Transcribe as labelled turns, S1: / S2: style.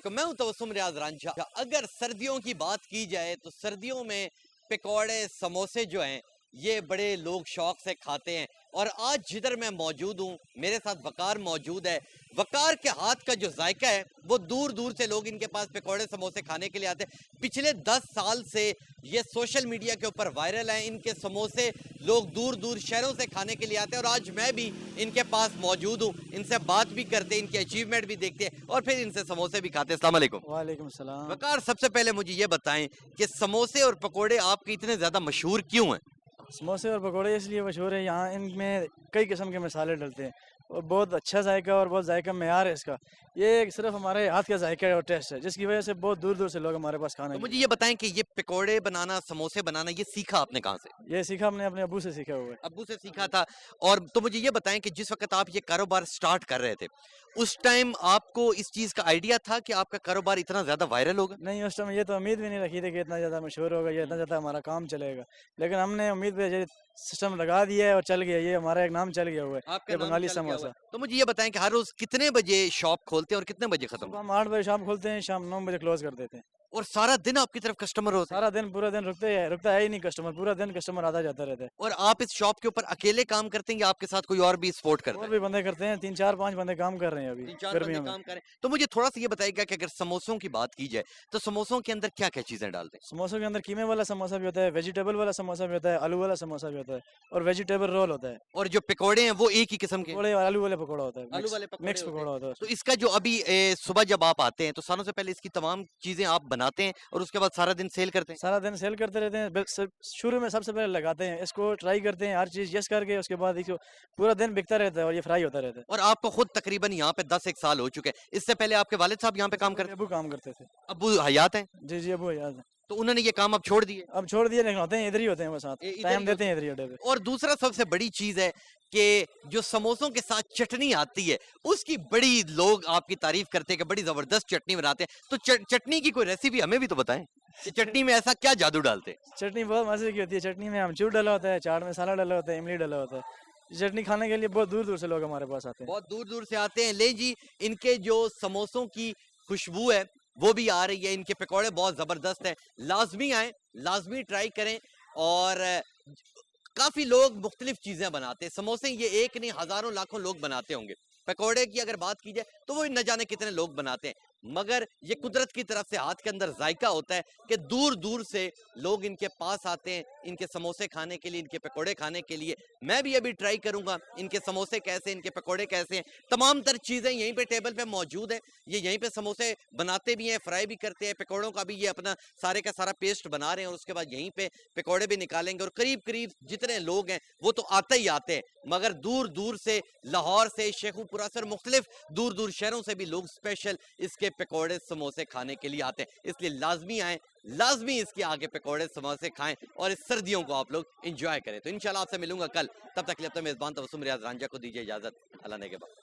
S1: वालेकुम, मैं हूं तबस्सुम रियाज रांझा। अगर सर्दियों की बात की जाए तो सर्दियों में पकौड़े समोसे जो हैं ये बड़े लोग शौक से खाते हैं। और आज जिधर मैं मौजूद हूँ मेरे साथ वकार मौजूद है। वकार के हाथ का जो जायका है वो दूर दूर से लोग इनके पास पकौड़े समोसे खाने के लिए आते हैं। पिछले 10 साल से ये सोशल मीडिया के ऊपर वायरल हैं। इनके समोसे लोग दूर दूर शहरों से खाने के लिए आते हैं और आज मैं भी इनके पास मौजूद हूँ। इनसे बात भी करते हैं, इनकी अचीवमेंट भी देखते हैं और फिर इनसे समोसे भी खाते हैं। अस्सलाम वालेकुम।
S2: वालेकुम सलाम।
S1: वकार, सबसे पहले मुझे ये बताएं कि समोसे और पकोड़े आपके इतने ज्यादा मशहूर क्यों हैं?
S2: समोसे और पकोड़े इसलिए मशहूर है, यहाँ इनमें कई किस्म के मसाले डलते हैं और बहुत अच्छा जायका और बहुत जायका मेयार है इसका। ये एक सिर्फ हमारे हाथ का जायका और टेस्ट है जिसकी वजह से बहुत दूर दूर से लोग हमारे पास खाने
S1: तो
S2: के
S1: मुझे
S2: लिए
S1: ये बताएं कि ये पकोड़े बनाना, समोसे बनाना, ये सीखा आपने कहाँ से?
S2: ये सीखा हमने अपने अब्बू से सीखा हुआ है।
S1: अब्बू से सीखा था। और तो मुझे ये बताएं कि जिस वक्त आप ये कारोबार स्टार्ट कर रहे थे उस टाइम आपको इस चीज का आइडिया था कि आपका कारोबार इतना ज्यादा वायरल होगा?
S2: नहीं, उस टाइम ये तो उम्मीद भी नहीं रखी थी कि इतना ज़्यादा मशहूर होगा, ये इतना ज़्यादा हमारा काम चलेगा। लेकिन हमने उम्मीद पे ये सिस्टम लगा दिया है और चल गया, ये हमारा एक नाम चल गया हुआ है,
S1: आपका
S2: ये
S1: नाम
S2: बंगाली
S1: चल गया हुआ
S2: समोसा।
S1: है। तो मुझे ये बताएं कि हर रोज कितने बजे शॉप खोलते हैं और कितने बजे खत्म
S2: सुबह
S1: होती
S2: हम 8 बजे शाम खोलते हैं, शाम 9 बजे क्लोज कर देते हैं।
S1: है? और सारा दिन आपकी तरफ कस्टमर होते हैं?
S2: सारा दिन पूरा दिन रुकता है ही नहीं कस्टमर, पूरा दिन कस्टमर आता जाता रहता है।
S1: और आप इस शॉप के ऊपर अकेले काम करते हैं या आपके साथ कोई और भी सपोर्ट करता
S2: और
S1: है?
S2: भी बंदे करते हैं, 3 4 5 बंदे काम कर रहे हैं अभी
S1: 3-4 बंदे
S2: गर्मियों में।
S1: काम करें। तो मुझे थोड़ा-सा ये बताइएगा कि अगर समोसों की बात की जाए, तो समोसों के अंदर क्या-क्या चीज़ें डालते हैं?
S2: समोसों के अंदर कीमे वाला समोसा भी होता है, वेजिटेबल वाला समोसा भी होता है, आलू वाला समोसा भी होता है और वेजिटेबल रोल होता है।
S1: और जो पकोड़े हैं, वो एक ही किस्म के हैं?
S2: पकोड़े और आलू वाले पकोड़ा होता है,
S1: आलू
S2: मिक्स
S1: वाले पकोड़े
S2: मिक्स
S1: होते हैं।
S2: पकोड़ा होता है
S1: तो
S2: उसमें।
S1: इसका जो अभी सुबह जब आप आते हैं, तो सारों से पहले इसकी तमाम चीज़ें आप बनाते हैं और उसके बाद सारा दिन सेल करते हैं?
S2: सारा दिन सेल करते रहते हैं, शुरू में सबसे पहले लगाते हैं, इसको ट्राई करते हैं, हर चीज़ यस करके उसके बाद इसको पूरा दिन बिकता रहता है और ये फ्राई होता रहता है।
S1: और आपको खुद तकरीबन यहाँ पे 10 एक साल हो चुके हैं। इससे पहले आपके वालिद साहब यहाँ पे
S2: इससे
S1: काम
S2: पहले
S1: करते
S2: अब्बू काम करते थे।
S1: हैं? अब्बू हयात हैं?
S2: जी, जी, अब्बू याद है।
S1: तो उन्होंने ये काम अब छोड़ दिए?
S2: अब छोड़ दिए लेकिन होते हैं, इधर ही होते हैं वो साथ,
S1: इधर
S2: टाइम
S1: ही
S2: देते
S1: होते
S2: हैं
S1: हैं।
S2: इधर ही अड्डे पे।
S1: और दूसरा सबसे बड़ी चीज़ है कि जो समोसों के साथ चटनी आती है, उसकी बड़ी लोग आपकी तारीफ़ करते हैं कि बड़ी ज़बरदस्त चटनी बनाते हैं। तो चटनी की कोई रेसिपी हमें भी तो बताएँ कि चटनी में ऐसा क्या जादू डालते हैं?
S2: चटनी बहुत मज़े की होती है, चटनी में अमचूर डला होता है, चाट मसाला डला होता है, इमली डला होता है। चटनी खाने के लिए बहुत दूर-दूर से लोग हमारे पास आते हैं।
S1: बहुत दूर-दूर से आते हैं। ले जी, इनके जो समोसों की खुशबू है, वो भी आ रही है। इनके पकौड़े बहुत ज़बरदस्त हैं। लाज़मी आएँ, लाज़मी ट्राई करें। और काफ़ी लोग मुख्तलिफ चीज़ें बनाते हैं। समोसे ये एक नहीं, हज़ारों लाखों लोग बनाते होंगे। पकौड़े की अगर बात की जाए तो वो न जाने कितने लोग बनाते हैं। मगर ये कुदरत की तरफ से हाथ के अंदर ज़ायका होता है कि दूर-दूर से लोग इनके पास आते हैं, इनके समोसे खाने के लिए, इनके पकौड़े खाने के लिए। मैं भी अभी ट्राई करूँगा, इनके समोसे कैसे हैं, इनके पकौड़े कैसे हैं। तमाम तर चीज़ें यहीं पे टेबल पे मौजूद हैं। ये यहीं पे समोसे बनाते भी हैं, फ्राई भी करते हैं। पकौड़ों का भी ये अपना सारे का सारा पेस्ट बना रहे हैं और उसके बाद यहीं पे पकौड़े भी निकालेंगे। और करीब-करीब जितने लोग हैं वो तो आते ही आते हैं, मगर दूर-दूर से, लाहौर से, शेखुपुरा से और मुख्तलिफ दूर-दूर शहरों से भी लोग स्पेशल इसके पकौड़े समोसे खाने के लिए आते हैं। इसलिए लाज़मी आएँ, लाज़मी इसके आगे पकौड़े समोसे खाएँ और इस सर्दियों को आप लोग एन्जॉय करें। तो इंशाल्लाह आपसे मिलूँगा कल। तब तक के लिए अपना मेज़बान तबस्सुम रियाज़ रांझा को दीजिए इजाज़त। अल्लाह ने के बाद।